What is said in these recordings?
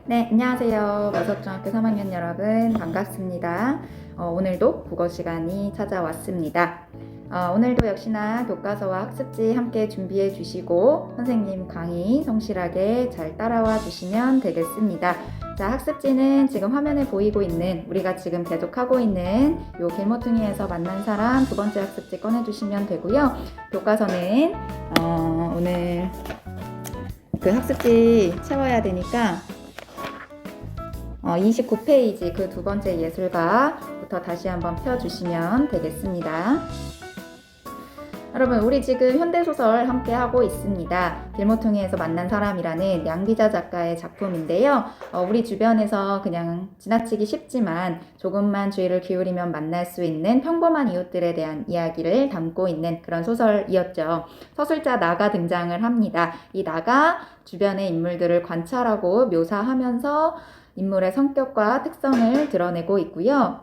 네, 안녕하세요. 마석중학교 3학년 여러분, 반갑습니다. 오늘도 국어 시간이 찾아왔습니다. 오늘도 역시나 교과서와 학습지 함께 준비해 주시고 선생님 강의 성실하게 잘 따라와 주시면 되겠습니다. 자, 학습지는 지금 화면에 보이고 있는 우리가 지금 계속하고 있는 요 길모퉁이에서 만난 사람 두 번째 학습지 꺼내주시면 되고요. 교과서는 오늘 그 학습지 채워야 되니까 29페이지 그 두 번째 예술가부터 다시 한번 펴주시면 되겠습니다. 여러분, 우리 지금 현대소설 함께 하고 있습니다. 길모퉁이에서 만난 사람이라는 양비자 작가의 작품인데요. 우리 주변에서 그냥 지나치기 쉽지만 조금만 주의를 기울이면 만날 수 있는 평범한 이웃들에 대한 이야기를 담고 있는 그런 소설이었죠. 서술자 나가 등장을 합니다. 이 나가 주변의 인물들을 관찰하고 묘사하면서 인물의 성격과 특성을 드러내고 있고요.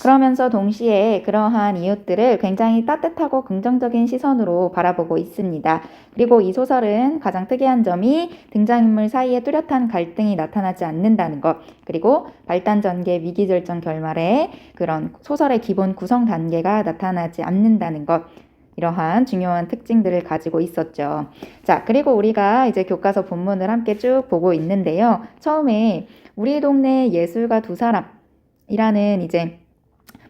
그러면서 동시에 그러한 이웃들을 굉장히 따뜻하고 긍정적인 시선으로 바라보고 있습니다. 그리고 이 소설은 가장 특이한 점이 등장인물 사이에 뚜렷한 갈등이 나타나지 않는다는 것, 그리고 발단 전개, 위기 결정 결말에 그런 소설의 기본 구성 단계가 나타나지 않는다는 것, 이러한 중요한 특징들을 가지고 있었죠. 자, 그리고 우리가 이제 교과서 본문을 함께 쭉 보고 있는데요. 처음에 우리 동네 예술가 두 사람이라는 이제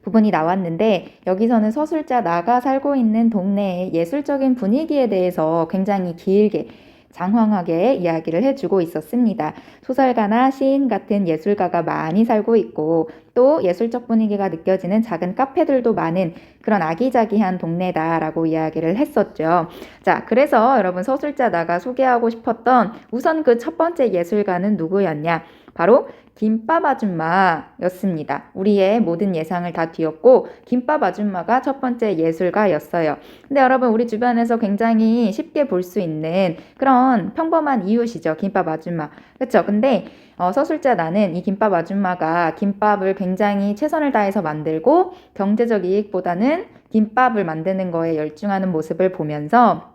부분이 나왔는데, 여기서는 서술자 나가 살고 있는 동네의 예술적인 분위기에 대해서 굉장히 길게 장황하게 이야기를 해주고 있었습니다. 소설가나 시인 같은 예술가가 많이 살고 있고 또 예술적 분위기가 느껴지는 작은 카페들도 많은 그런 아기자기한 동네다라고 이야기를 했었죠. 자, 그래서 여러분 서술자 나가 소개하고 싶었던 우선 그 첫 번째 예술가는 누구였냐? 바로 김밥 아줌마였습니다. 우리의 모든 예상을 다 뒤엎고 김밥 아줌마가 첫 번째 예술가였어요. 근데 여러분, 우리 주변에서 굉장히 쉽게 볼 수 있는 그런 평범한 이웃이죠. 김밥 아줌마. 그렇죠? 근데 서술자 나는 이 김밥 아줌마가 김밥을 굉장히 최선을 다해서 만들고 경제적 이익보다는 김밥을 만드는 거에 열중하는 모습을 보면서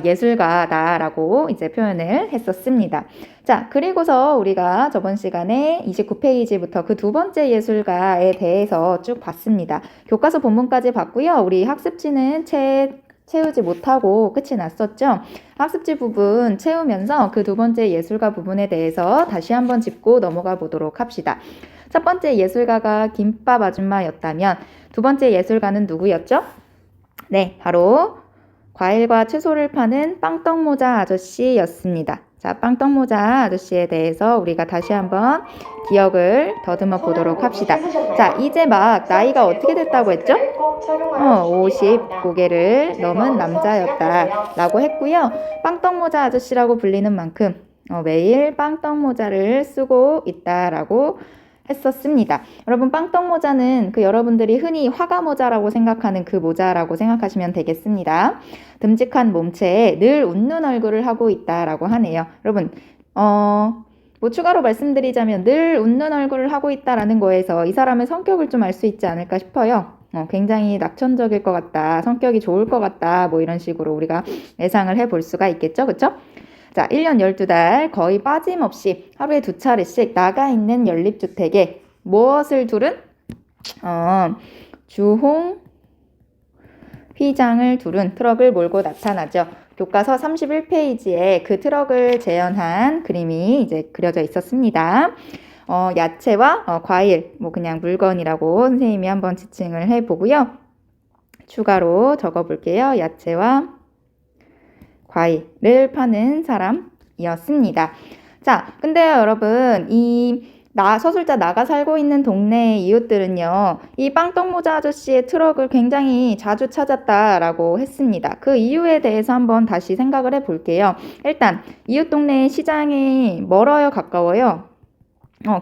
예술가다라고 이제 표현을 했었습니다. 자, 그리고서 우리가 저번 시간에 29페이지부터 그 두 번째 예술가에 대해서 쭉 봤습니다. 교과서 본문까지 봤고요. 우리 학습지는 채우지 못하고 끝이 났었죠. 학습지 부분 채우면서 그 두 번째 예술가 부분에 대해서 다시 한번 짚고 넘어가 보도록 합시다. 첫 번째 예술가가 김밥 아줌마였다면 두 번째 예술가는 누구였죠? 네, 바로 과일과 채소를 파는 빵떡모자 아저씨였습니다. 자, 빵떡모자 아저씨에 대해서 우리가 다시 한번 기억을 더듬어 보도록 합시다. 자, 이제 막 나이가 어떻게 됐다고 했죠? 50 고개를 넘은 남자였다라고 했고요. 빵떡모자 아저씨라고 불리는 만큼 매일 빵떡모자를 쓰고 있다라고 했었습니다. 여러분, 빵떡모자는 그 여러분들이 흔히 화가모자라고 생각하는 그 모자라고 생각하시면 되겠습니다. 듬직한 몸체에 늘 웃는 얼굴을 하고 있다라고 하네요. 여러분, 뭐 추가로 말씀드리자면 늘 웃는 얼굴을 하고 있다라는 거에서 이 사람의 성격을 좀 알 수 있지 않을까 싶어요. 굉장히 낙천적일 것 같다, 성격이 좋을 것 같다, 뭐 이런 식으로 우리가 예상을 해볼 수가 있겠죠, 그렇죠? 자, 1년 12달 거의 빠짐없이 하루에 2차례씩 나가 있는 연립주택에 무엇을 두른? 주홍 휘장을 두른 트럭을 몰고 나타나죠. 교과서 31페이지에 그 트럭을 재현한 그림이 이제 그려져 있었습니다. 야채와 과일, 뭐 그냥 물건이라고 선생님이 한번 지칭을 해보고요. 추가로 적어볼게요. 야채와 과일을 파는 사람이었습니다. 자, 근데요, 여러분, 서술자 나가 살고 있는 동네의 이웃들은요, 이 빵떡모자 아저씨의 트럭을 굉장히 자주 찾았다라고 했습니다. 그 이유에 대해서 한번 다시 생각을 해볼게요. 일단, 이웃 동네의 시장이 멀어요, 가까워요?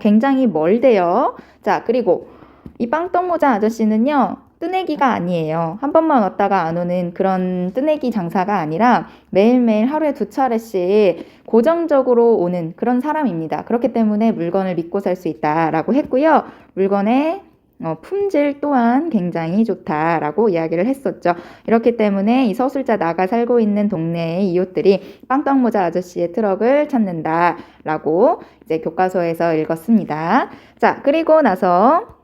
굉장히 멀대요. 자, 그리고 이 빵떡모자 아저씨는요, 뜨내기가 아니에요. 한 번만 왔다가 안 오는 그런 뜨내기 장사가 아니라 매일매일 하루에 2차례씩 고정적으로 오는 그런 사람입니다. 그렇기 때문에 물건을 믿고 살 수 있다라고 했고요. 물건의 품질 또한 굉장히 좋다라고 이야기를 했었죠. 이렇기 때문에 이 서술자 나가 살고 있는 동네의 이웃들이 빵떡모자 아저씨의 트럭을 찾는다라고 이제 교과서에서 읽었습니다. 자, 그리고 나서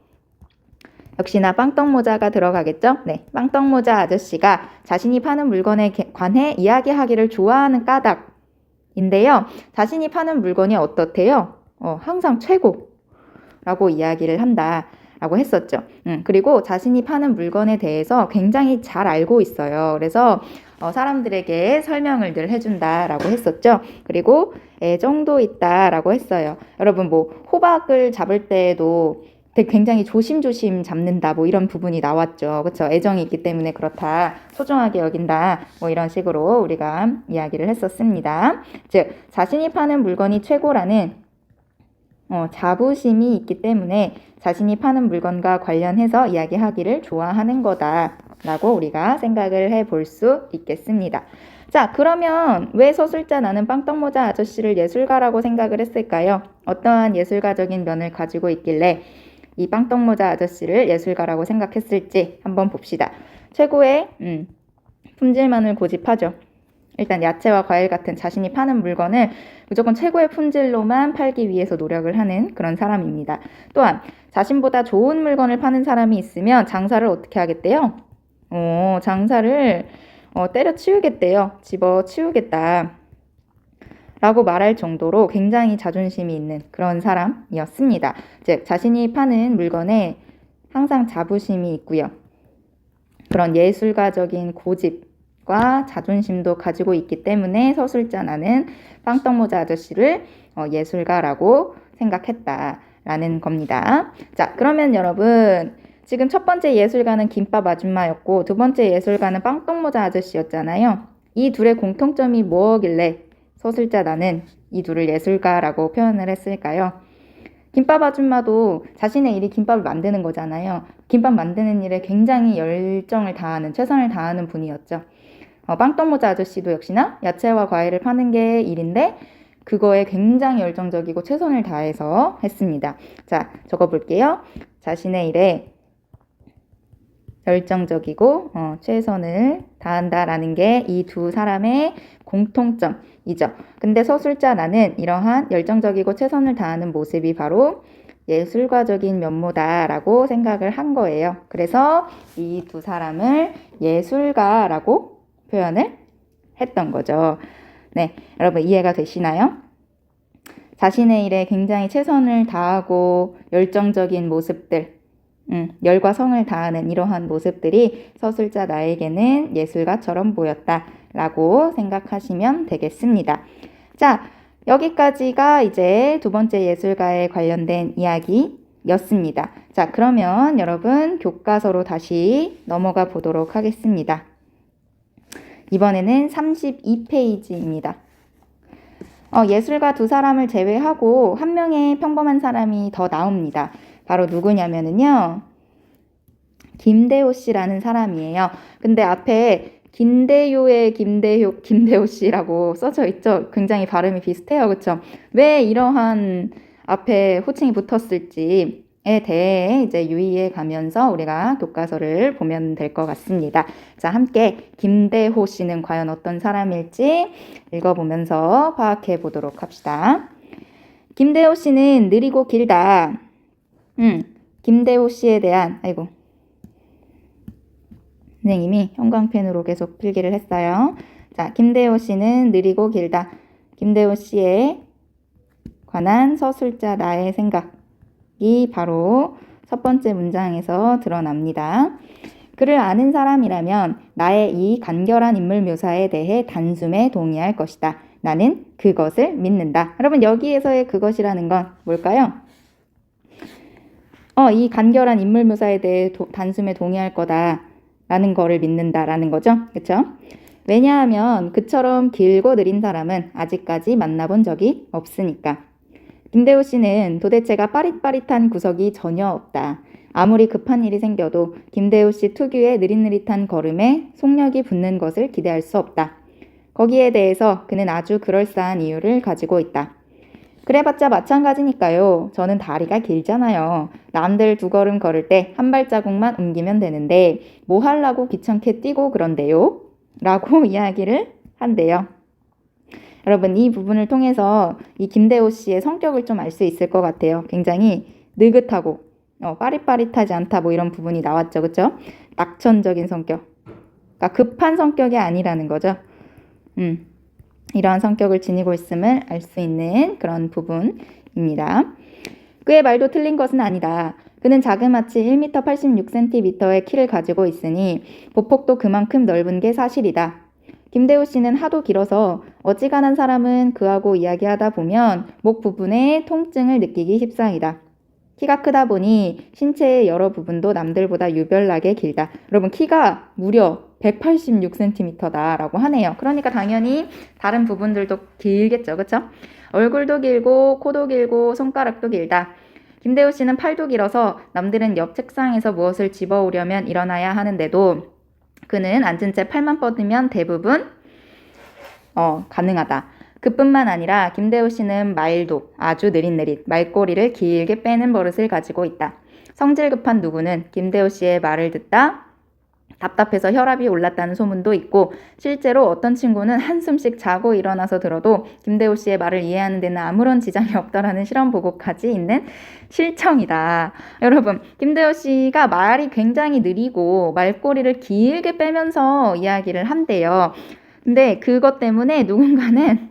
역시나 빵떡모자가 들어가겠죠? 네, 빵떡모자 아저씨가 자신이 파는 물건에 관해 이야기하기를 좋아하는 까닭인데요. 자신이 파는 물건이 어떻대요? 항상 최고라고 이야기를 한다라고 했었죠. 그리고 자신이 파는 물건에 대해서 굉장히 잘 알고 있어요. 그래서 사람들에게 설명을 늘 해준다라고 했었죠. 그리고 애정도 있다라고 했어요. 여러분 뭐 호박을 잡을 때에도 굉장히 조심조심 잡는다 뭐 이런 부분이 나왔죠. 그렇죠? 애정이 있기 때문에 그렇다. 소중하게 여긴다. 뭐 이런 식으로 우리가 이야기를 했었습니다. 즉 자신이 파는 물건이 최고라는 자부심이 있기 때문에 자신이 파는 물건과 관련해서 이야기하기를 좋아하는 거다라고 우리가 생각을 해볼 수 있겠습니다. 자, 그러면 왜 서술자 나는 빵떡모자 아저씨를 예술가라고 생각을 했을까요? 어떠한 예술가적인 면을 가지고 있길래 이 빵떡모자 아저씨를 예술가라고 생각했을지 한번 봅시다. 최고의 품질만을 고집하죠. 일단 야채와 과일 같은 자신이 파는 물건을 무조건 최고의 품질로만 팔기 위해서 노력을 하는 그런 사람입니다. 또한 자신보다 좋은 물건을 파는 사람이 있으면 장사를 어떻게 하겠대요? 장사를 때려치우겠대요. 집어치우겠다. 라고 말할 정도로 굉장히 자존심이 있는 그런 사람이었습니다. 즉 자신이 파는 물건에 항상 자부심이 있고요. 그런 예술가적인 고집과 자존심도 가지고 있기 때문에 서술자 나는 빵떡모자 아저씨를 예술가라고 생각했다라는 겁니다. 자, 그러면 여러분 지금 첫 번째 예술가는 김밥 아줌마였고 두 번째 예술가는 빵떡모자 아저씨였잖아요. 이 둘의 공통점이 뭐길래 서술자 나는 이 둘을 예술가라고 표현을 했을까요? 김밥 아줌마도 자신의 일이 김밥을 만드는 거잖아요. 김밥 만드는 일에 굉장히 열정을 다하는, 최선을 다하는 분이었죠. 빵떡모자 아저씨도 역시나 야채와 과일을 파는 게 일인데 그거에 굉장히 열정적이고 최선을 다해서 했습니다. 자, 적어볼게요. 자신의 일에 열정적이고 최선을 다한다라는 게 이 두 사람의 공통점이죠. 근데 서술자 나는 이러한 열정적이고 최선을 다하는 모습이 바로 예술가적인 면모다라고 생각을 한 거예요. 그래서 이 두 사람을 예술가라고 표현을 했던 거죠. 네, 여러분 이해가 되시나요? 자신의 일에 굉장히 최선을 다하고 열정적인 모습들, 열과 성을 다하는 이러한 모습들이 서술자 나에게는 예술가처럼 보였다라고 생각하시면 되겠습니다. 자, 여기까지가 이제 두 번째 예술가에 관련된 이야기였습니다. 자, 그러면 여러분 교과서로 다시 넘어가 보도록 하겠습니다. 이번에는 32페이지입니다. 예술가 두 사람을 제외하고 한 명의 평범한 사람이 더 나옵니다. 바로 누구냐면은요. 김대호 씨라는 사람이에요. 근데 앞에 김대효의 김대호 씨라고 써져 있죠. 굉장히 발음이 비슷해요. 그렇죠? 왜 이러한 앞에 호칭이 붙었을지에 대해 이제 유의해 가면서 우리가 교과서를 보면 될 것 같습니다. 자, 함께 김대호 씨는 과연 어떤 사람일지 읽어보면서 파악해 보도록 합시다. 김대호 씨는 느리고 길다. 김대호 씨에 대한 선생님이 형광펜으로 계속 필기를 했어요. 자, 김대호 씨는 느리고 길다. 김대호 씨에 관한 서술자 나의 생각이 바로 첫 번째 문장에서 드러납니다. 그를 아는 사람이라면 나의 이 간결한 인물 묘사에 대해 단숨에 동의할 것이다. 나는 그것을 믿는다. 여러분 여기에서의 그것이라는 건 뭘까요? 이 간결한 인물 묘사에 대해 단숨에 동의할 거다라는 거를 믿는다라는 거죠. 그렇죠? 왜냐하면 그처럼 길고 느린 사람은 아직까지 만나본 적이 없으니까. 김대호 씨는 도대체가 빠릿빠릿한 구석이 전혀 없다. 아무리 급한 일이 생겨도 김대호 씨 특유의 느릿느릿한 걸음에 속력이 붙는 것을 기대할 수 없다. 거기에 대해서 그는 아주 그럴싸한 이유를 가지고 있다. 그래봤자 마찬가지니까요. 저는 다리가 길잖아요. 남들 두 걸음 걸을 때 한 발자국만 옮기면 되는데 뭐 하려고 귀찮게 뛰고 그런데요? 라고 이야기를 한대요. 여러분, 이 부분을 통해서 이 김대호 씨의 성격을 좀 알 수 있을 것 같아요. 굉장히 느긋하고 빠릿빠릿하지 않다 뭐 이런 부분이 나왔죠. 그쵸? 낙천적인 성격. 그러니까 급한 성격이 아니라는 거죠. 이러한 성격을 지니고 있음을 알 수 있는 그런 부분입니다. 그의 말도 틀린 것은 아니다. 그는 자그마치 1m 86cm의 키를 가지고 있으니 보폭도 그만큼 넓은 게 사실이다. 김대호 씨는 하도 길어서 어지간한 사람은 그하고 이야기하다 보면 목 부분에 통증을 느끼기 십상이다. 키가 크다 보니 신체의 여러 부분도 남들보다 유별나게 길다. 여러분, 키가 무려 186cm다라고 하네요. 그러니까 당연히 다른 부분들도 길겠죠. 그쵸? 얼굴도 길고 코도 길고 손가락도 길다. 김대호 씨는 팔도 길어서 남들은 옆 책상에서 무엇을 집어오려면 일어나야 하는데도 그는 앉은 채 팔만 뻗으면 대부분 가능하다. 그뿐만 아니라 김대호 씨는 말도 아주 느릿느릿 말꼬리를 길게 빼는 버릇을 가지고 있다. 성질 급한 누구는 김대호 씨의 말을 듣다 답답해서 혈압이 올랐다는 소문도 있고 실제로 어떤 친구는 한숨씩 자고 일어나서 들어도 김대호 씨의 말을 이해하는 데는 아무런 지장이 없다라는 실험 보고까지 있는 실청이다. 여러분, 김대호 씨가 말이 굉장히 느리고 말꼬리를 길게 빼면서 이야기를 한대요. 근데 그것 때문에 누군가는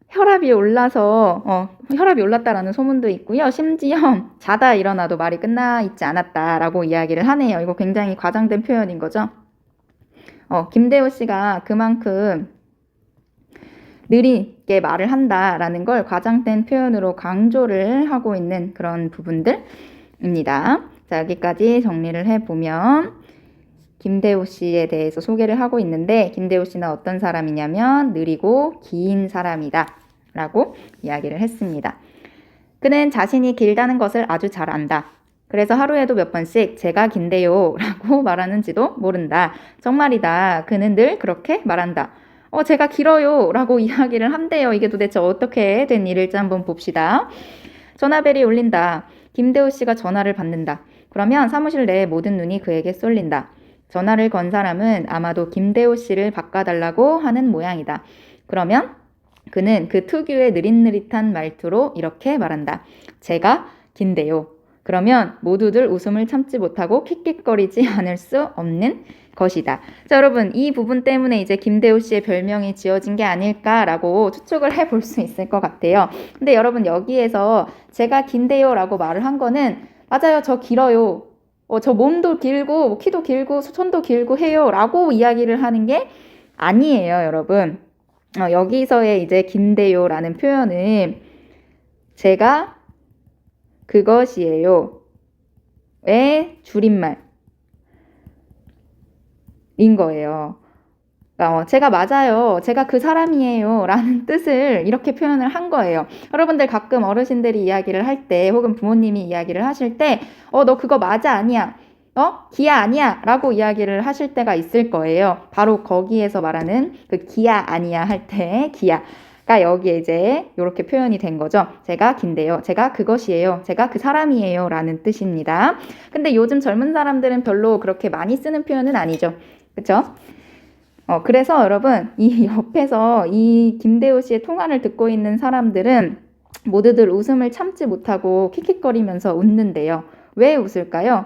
혈압이 올랐다라는 소문도 있고요. 심지어 자다 일어나도 말이 끝나 있지 않았다라고 이야기를 하네요. 이거 굉장히 과장된 표현인 거죠. 김대호 씨가 그만큼 느리게 말을 한다라는 걸 과장된 표현으로 강조를 하고 있는 그런 부분들입니다. 자, 여기까지 정리를 해보면 김대호 씨에 대해서 소개를 하고 있는데 김대호 씨는 어떤 사람이냐면 느리고 긴 사람이다 라고 이야기를 했습니다. 그는 자신이 길다는 것을 아주 잘 안다. 그래서 하루에도 몇 번씩 제가 긴데요 라고 말하는지도 모른다. 정말이다. 그는 늘 그렇게 말한다. 제가 길어요 라고 이야기를 한대요. 이게 도대체 어떻게 된 일일지 한번 봅시다. 전화벨이 울린다. 김대호 씨가 전화를 받는다. 그러면 사무실 내 모든 눈이 그에게 쏠린다. 전화를 건 사람은 아마도 김대호 씨를 바꿔달라고 하는 모양이다. 그러면 그는 그 특유의 느릿느릿한 말투로 이렇게 말한다. 제가 긴데요. 그러면 모두들 웃음을 참지 못하고 킥킥거리지 않을 수 없는 것이다. 자, 여러분, 이 부분 때문에 이제 김대호 씨의 별명이 지어진 게 아닐까라고 추측을 해볼 수 있을 것 같아요. 근데 여러분, 여기에서 제가 긴데요 라고 말을 한 거는 맞아요, 저 길어요. 저 몸도 길고 키도 길고 손도 길고 해요 라고 이야기를 하는 게 아니에요, 여러분. 여기서의 이제 긴데요 라는 표현은 제가 그것이에요 의 줄임말인 거예요. 제가 맞아요. 제가 그 사람이에요 라는 뜻을 이렇게 표현을 한 거예요. 여러분들 가끔 어르신들이 이야기를 할 때 혹은 부모님이 이야기를 하실 때 너 그거 맞아 아니야 기아 아니야 라고 이야기를 하실 때가 있을 거예요. 바로 거기에서 말하는 그 기아 아니야 할 때 기아가 여기에 이제 이렇게 표현이 된 거죠. 제가 긴데요. 제가 그것이에요. 제가 그 사람이에요 라는 뜻입니다. 근데 요즘 젊은 사람들은 별로 그렇게 많이 쓰는 표현은 아니죠. 그쵸? 그래서 여러분, 이 옆에서 이 김대호 씨의 통화를 듣고 있는 사람들은 모두들 웃음을 참지 못하고 킥킥거리면서 웃는데요. 왜 웃을까요?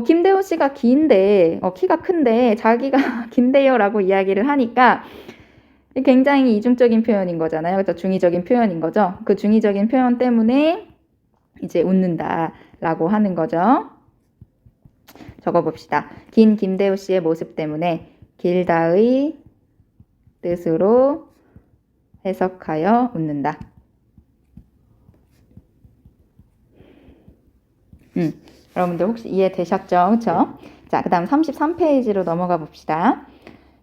김대호 씨가 긴데, 키가 큰데 자기가 긴데요 라고 이야기를 하니까 굉장히 이중적인 표현인 거잖아요. 그래서 중의적인 표현인 거죠. 그 중의적인 표현 때문에 이제 웃는다라고 하는 거죠. 적어봅시다. 긴 김대호 씨의 모습 때문에 길다의 뜻으로 해석하여 웃는다. 여러분들 혹시 이해되셨죠? 그쵸? 자, 그 다음 33페이지로 넘어가 봅시다.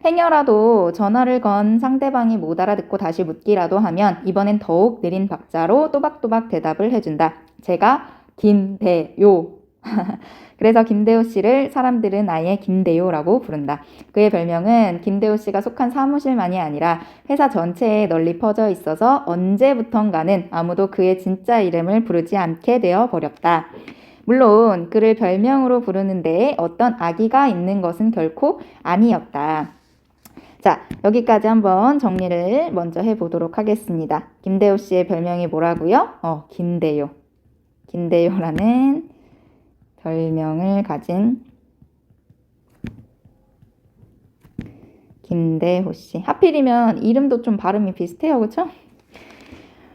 행여라도 전화를 건 상대방이 못 알아듣고 다시 묻기라도 하면 이번엔 더욱 느린 박자로 또박또박 대답을 해준다. 제가 긴데요. 그래서 김대호 씨를 사람들은 아예 김대호라고 부른다. 그의 별명은 김대호 씨가 속한 사무실만이 아니라 회사 전체에 널리 퍼져 있어서 언제부턴가는 아무도 그의 진짜 이름을 부르지 않게 되어 버렸다. 물론 그를 별명으로 부르는 데에 어떤 악의가 있는 것은 결코 아니었다. 자, 여기까지 한번 정리를 먼저 해보도록 하겠습니다. 김대호 씨의 별명이 뭐라고요? 김대호. 김대호라는 별명을 가진 김대호 씨. 하필이면 이름도 좀 발음이 비슷해요, 그쵸?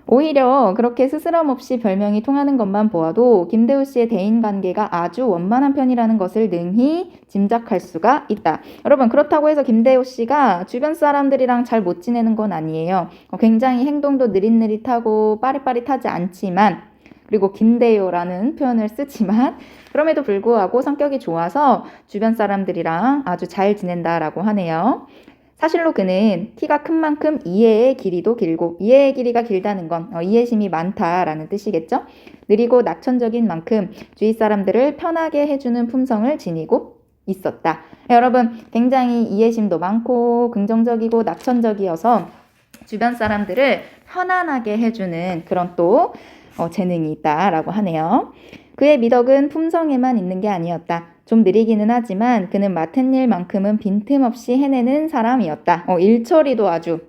오히려 그렇게 스스럼 없이 별명이 통하는 것만 보아도 김대호 씨의 대인관계가 아주 원만한 편이라는 것을 능히 짐작할 수가 있다. 여러분, 그렇다고 해서 김대호 씨가 주변 사람들이랑 잘 못 지내는 건 아니에요. 굉장히 행동도 느릿느릿하고 빠릿빠릿하지 않지만, 그리고 김대호라는 표현을 쓰지만 그럼에도 불구하고 성격이 좋아서 주변 사람들이랑 아주 잘 지낸다라고 하네요. 사실로 그는 키가 큰 만큼 이해의 길이도 길고, 이해의 길이가 길다는 건 이해심이 많다라는 뜻이겠죠. 느리고 낙천적인 만큼 주위 사람들을 편하게 해주는 품성을 지니고 있었다. 여러분, 굉장히 이해심도 많고 긍정적이고 낙천적이어서 주변 사람들을 편안하게 해주는 그런 또 재능이 있다라고 하네요. 그의 미덕은 품성에만 있는 게 아니었다. 좀 느리기는 하지만 그는 맡은 일만큼은 빈틈없이 해내는 사람이었다. 일 처리도 아주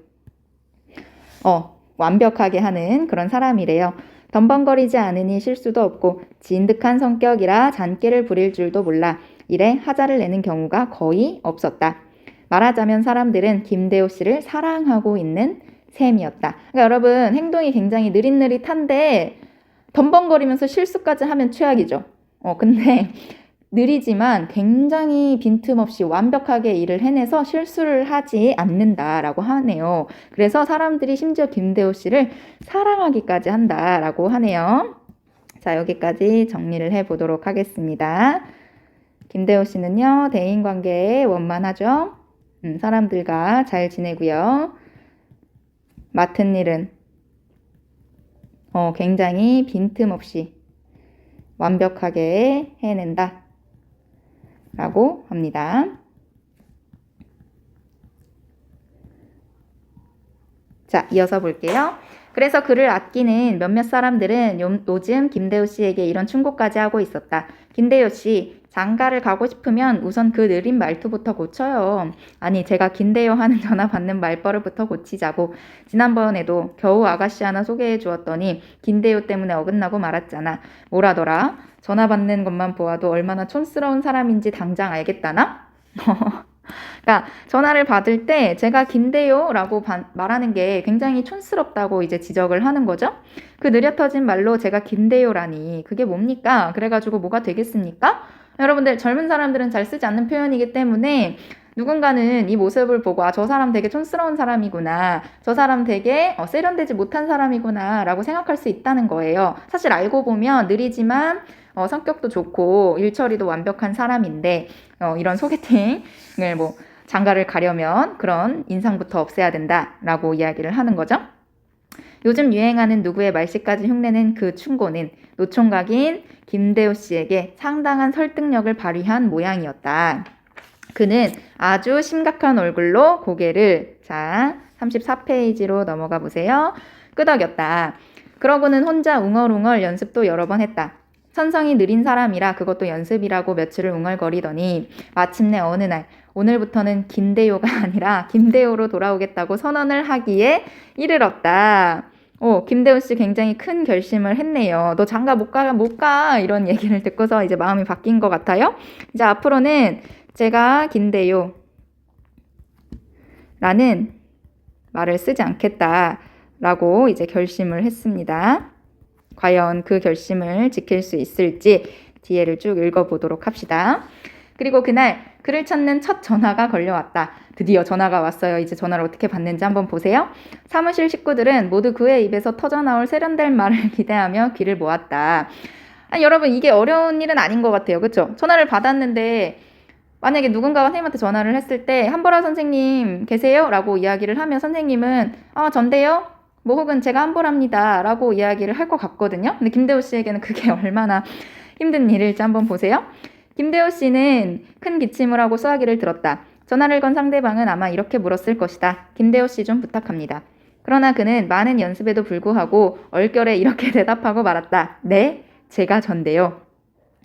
완벽하게 하는 그런 사람이래요. 덤벙거리지 않으니 실수도 없고 진득한 성격이라 잔꾀를 부릴 줄도 몰라 일에 하자를 내는 경우가 거의 없었다. 말하자면 사람들은 김대호 씨를 사랑하고 있는 셈이었다. 그러니까 여러분, 행동이 굉장히 느릿느릿한데 덤벙거리면서 실수까지 하면 최악이죠. 근데 느리지만 굉장히 빈틈없이 완벽하게 일을 해내서 실수를 하지 않는다라고 하네요. 그래서 사람들이 심지어 김대호 씨를 사랑하기까지 한다라고 하네요. 자, 여기까지 정리를 해보도록 하겠습니다. 김대호 씨는요, 대인관계에 원만하죠. 사람들과 잘 지내고요. 맡은 일은 굉장히 빈틈없이 완벽하게 해낸다 라고 합니다. 자, 이어서 볼게요. 그래서 그를 아끼는 몇몇 사람들은 요즘 김대호 씨에게 이런 충고까지 하고 있었다. 김대호 씨, 장가를 가고 싶으면 우선 그 느린 말투부터 고쳐요. 아니, 제가 김대호 하는 전화 받는 말버릇부터 고치자고. 지난번에도 겨우 아가씨 하나 소개해 주었더니 김대호 때문에 어긋나고 말았잖아. 뭐라더라? 전화 받는 것만 보아도 얼마나 촌스러운 사람인지 당장 알겠다나? 그러니까 전화를 받을 때 제가 김대호라고 말하는 게 굉장히 촌스럽다고 이제 지적을 하는 거죠. 그 느려터진 말로 제가 김대호라니 그게 뭡니까? 그래가지고 뭐가 되겠습니까? 여러분들, 젊은 사람들은 잘 쓰지 않는 표현이기 때문에 누군가는 이 모습을 보고 저 사람 되게 촌스러운 사람이구나, 저 사람 되게 세련되지 못한 사람이구나 라고 생각할 수 있다는 거예요. 사실 알고 보면 느리지만 성격도 좋고 일처리도 완벽한 사람인데 이런 소개팅을 장가를 가려면 그런 인상부터 없애야 된다라고 이야기를 하는 거죠. 요즘 유행하는 누구의 말씨까지 흉내낸 그 충고는 노총각인 김대호 씨에게 상당한 설득력을 발휘한 모양이었다. 그는 아주 심각한 얼굴로 고개를 34페이지로 넘어가 보세요. 끄덕였다. 그러고는 혼자 웅얼웅얼 연습도 여러 번 했다. 천성이 느린 사람이라 그것도 연습이라고 며칠을 웅얼거리더니 마침내 어느 날 오늘부터는 김대호가 아니라 김대호로 돌아오겠다고 선언을 하기에 이르렀다. 김대호 씨 굉장히 큰 결심을 했네요. 너 장가 못 가 이런 얘기를 듣고서 이제 마음이 바뀐 것 같아요. 이제 앞으로는 제가 김대호라는 말을 쓰지 않겠다라고 이제 결심을 했습니다. 과연 그 결심을 지킬 수 있을지 뒤에를 쭉 읽어보도록 합시다. 그리고 그날 그를 찾는 첫 전화가 걸려왔다. 드디어 전화가 왔어요. 이제 전화를 어떻게 받는지 한번 보세요. 사무실 식구들은 모두 그의 입에서 터져나올 세련될 말을 기대하며 귀를 모았다. 아니, 여러분, 이게 어려운 일은 아닌 것 같아요. 그렇죠? 전화를 받았는데 만약에 누군가가 선생님한테 전화를 했을 때 한보라 선생님 계세요? 라고 이야기를 하면 선생님은 전데요? 혹은 제가 한보라입니다 라고 이야기를 할 것 같거든요. 근데 김대호 씨에게는 그게 얼마나 힘든 일일지 한번 보세요. 김대호 씨는 큰 기침을 하고 수화기를 들었다. 전화를 건 상대방은 아마 이렇게 물었을 것이다. 김대호 씨 좀 부탁합니다. 그러나 그는 많은 연습에도 불구하고 얼결에 이렇게 대답하고 말았다. 네, 제가 전데요.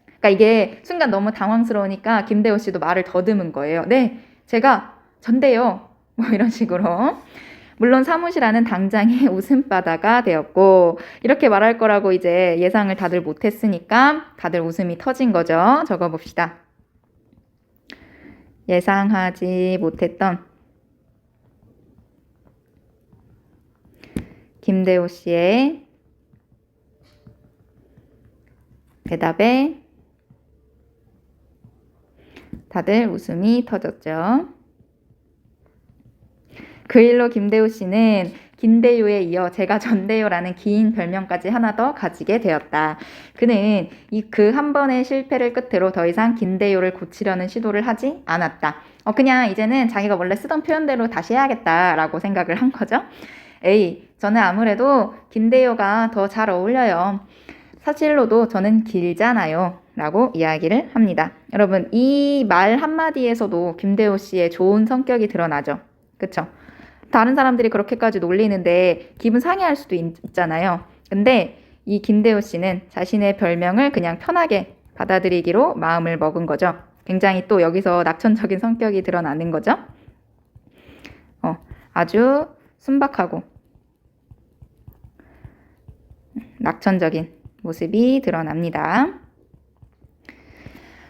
그러니까 이게 순간 너무 당황스러우니까 김대호 씨도 말을 더듬은 거예요. 네, 제가 전데요. 뭐 이런 식으로. 물론 사무실 안은 당장의 웃음바다가 되었고 이렇게 말할 거라고 이제 예상을 다들 못했으니까 다들 웃음이 터진 거죠. 적어봅시다. 예상하지 못했던 김대호 씨의 대답에 다들 웃음이 터졌죠. 그 일로 김대호 씨는 김대요에 이어 제가 전대요라는 긴 별명까지 하나 더 가지게 되었다. 그는 그 한 번의 실패를 끝으로 더 이상 김대요를 고치려는 시도를 하지 않았다. 그냥 이제는 자기가 원래 쓰던 표현대로 다시 해야겠다라고 생각을 한 거죠. 에이, 저는 아무래도 김대요가 더 잘 어울려요. 사실로도 저는 길잖아요. 라고 이야기를 합니다. 여러분, 이 말 한마디에서도 김대호 씨의 좋은 성격이 드러나죠. 그쵸? 다른 사람들이 그렇게까지 놀리는데 기분 상해할 수도 있잖아요. 근데 이 김대호 씨는 자신의 별명을 그냥 편하게 받아들이기로 마음을 먹은 거죠. 굉장히 또 여기서 낙천적인 성격이 드러나는 거죠. 아주 순박하고 낙천적인 모습이 드러납니다.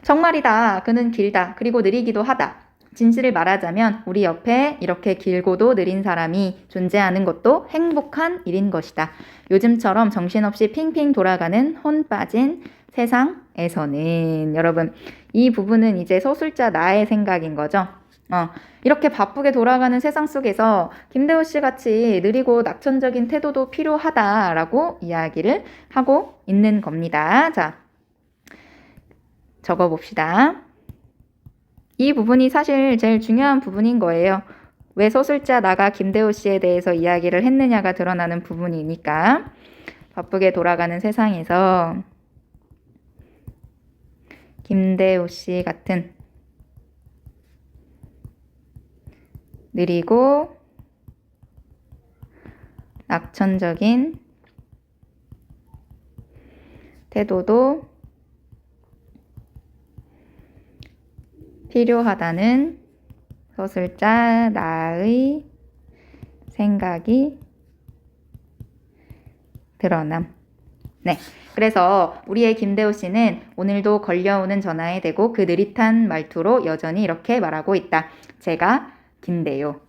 정말이다. 그는 길다. 그리고 느리기도 하다. 진실을 말하자면 우리 옆에 이렇게 길고도 느린 사람이 존재하는 것도 행복한 일인 것이다. 요즘처럼 정신없이 핑핑 돌아가는 혼 빠진 세상에서는. 여러분, 이 부분은 이제 서술자 나의 생각인 거죠. 이렇게 바쁘게 돌아가는 세상 속에서 김대호 씨 같이 느리고 낙천적인 태도도 필요하다라고 이야기를 하고 있는 겁니다. 자, 적어봅시다. 이 부분이 사실 제일 중요한 부분인 거예요. 왜 서술자 나가 김대호 씨에 대해서 이야기를 했느냐가 드러나는 부분이니까. 바쁘게 돌아가는 세상에서 김대호 씨 같은 느리고 낙천적인 태도도 필요하다는 서술자 나의 생각이 드러남. 네. 그래서 우리의 김대호 씨는 오늘도 걸려오는 전화에 대고 그 느릿한 말투로 여전히 이렇게 말하고 있다. 제가 김대요.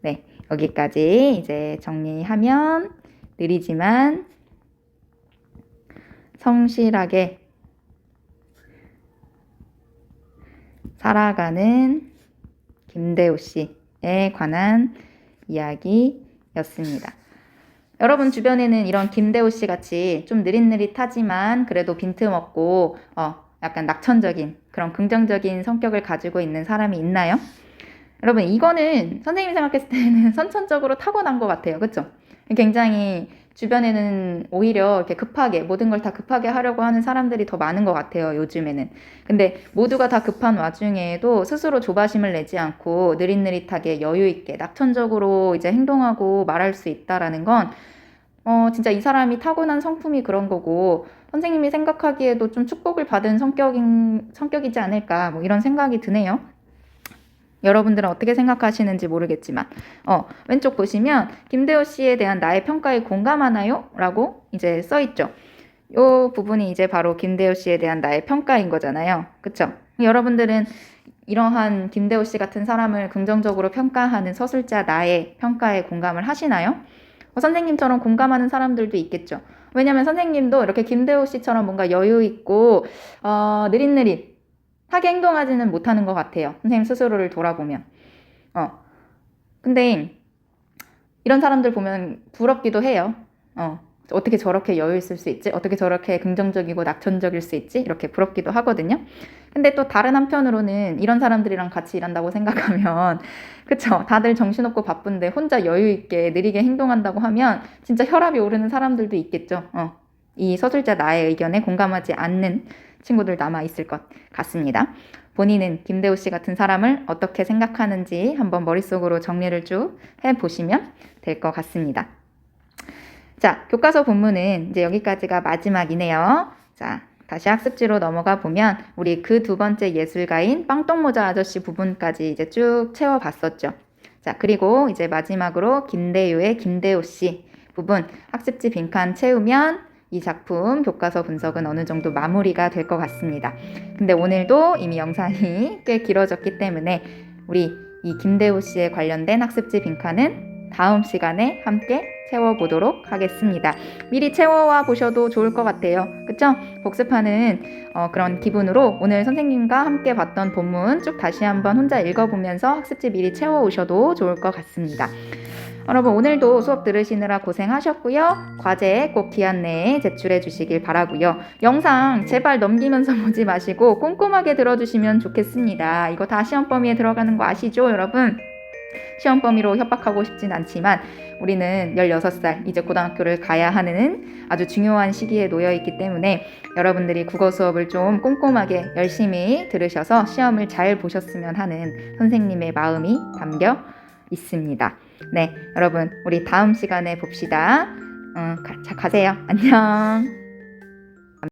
네. 여기까지 이제 정리하면 느리지만 성실하게 살아가는 김대호 씨에 관한 이야기였습니다. 여러분 주변에는 이런 김대호 씨 같이 좀 느릿느릿하지만 그래도 빈틈없고 약간 낙천적인 그런 긍정적인 성격을 가지고 있는 사람이 있나요? 여러분 이거는 선생님이 생각했을 때는 선천적으로 타고난 것 같아요. 그렇죠? 굉장히 주변에는 오히려 이렇게 급하게 모든 걸 다 급하게 하려고 하는 사람들이 더 많은 것 같아요. 요즘에는. 근데 모두가 다 급한 와중에도 스스로 조바심을 내지 않고 느릿느릿하게 여유 있게 낙천적으로 이제 행동하고 말할 수 있다라는 건 진짜 이 사람이 타고난 성품이 그런 거고 선생님이 생각하기에도 좀 축복을 받은 성격이지 않을까 뭐 이런 생각이 드네요. 여러분들은 어떻게 생각하시는지 모르겠지만 왼쪽 보시면 김대호 씨에 대한 나의 평가에 공감하나요? 라고 이제 써있죠. 이 부분이 이제 바로 김대호 씨에 대한 나의 평가인 거잖아요. 그쵸? 여러분들은 이러한 김대호 씨 같은 사람을 긍정적으로 평가하는 서술자 나의 평가에 공감을 하시나요? 선생님처럼 공감하는 사람들도 있겠죠. 왜냐면 선생님도 이렇게 김대호 씨처럼 뭔가 여유 있고 느릿느릿 하게 행동하지는 못하는 것 같아요. 선생님 스스로를 돌아보면. 근데 이런 사람들 보면 부럽기도 해요. 어떻게 저렇게 여유 있을 수 있지? 어떻게 저렇게 긍정적이고 낙천적일 수 있지? 이렇게 부럽기도 하거든요. 근데 또 다른 한편으로는 이런 사람들이랑 같이 일한다고 생각하면 그쵸? 다들 정신없고 바쁜데 혼자 여유 있게 느리게 행동한다고 하면 진짜 혈압이 오르는 사람들도 있겠죠. 이 서술자 나의 의견에 공감하지 않는 친구들 남아 있을 것 같습니다. 본인은 김대호 씨 같은 사람을 어떻게 생각하는지 한번 머릿속으로 정리를 쭉 해보시면 될 것 같습니다. 자, 교과서 본문은 이제 여기까지가 마지막이네요. 자, 다시 학습지로 넘어가 보면 우리 그 두 번째 예술가인 빵떡모자 아저씨 부분까지 이제 쭉 채워봤었죠. 자, 그리고 이제 마지막으로 김대유의 김대호 씨 부분 학습지 빈칸 채우면 이 작품 교과서 분석은 어느 정도 마무리가 될 것 같습니다. 근데 오늘도 이미 영상이 꽤 길어졌기 때문에 우리 이 김대호 씨에 관련된 학습지 빈칸은 다음 시간에 함께 채워보도록 하겠습니다. 미리 채워와 보셔도 좋을 것 같아요. 그쵸? 복습하는 그런 기분으로 오늘 선생님과 함께 봤던 본문 쭉 다시 한번 혼자 읽어보면서 학습지 미리 채워오셔도 좋을 것 같습니다. 여러분 오늘도 수업 들으시느라 고생하셨고요. 과제 꼭 기한 내에 제출해 주시길 바라고요. 영상 제발 넘기면서 보지 마시고 꼼꼼하게 들어주시면 좋겠습니다. 이거 다 시험 범위에 들어가는 거 아시죠, 여러분? 시험 범위로 협박하고 싶진 않지만 우리는 16살 이제 고등학교를 가야 하는 아주 중요한 시기에 놓여 있기 때문에 여러분들이 국어 수업을 좀 꼼꼼하게 열심히 들으셔서 시험을 잘 보셨으면 하는 선생님의 마음이 담겨 있습니다. 네, 여러분 우리 다음 시간에 봅시다. 자, 가세요. 안녕.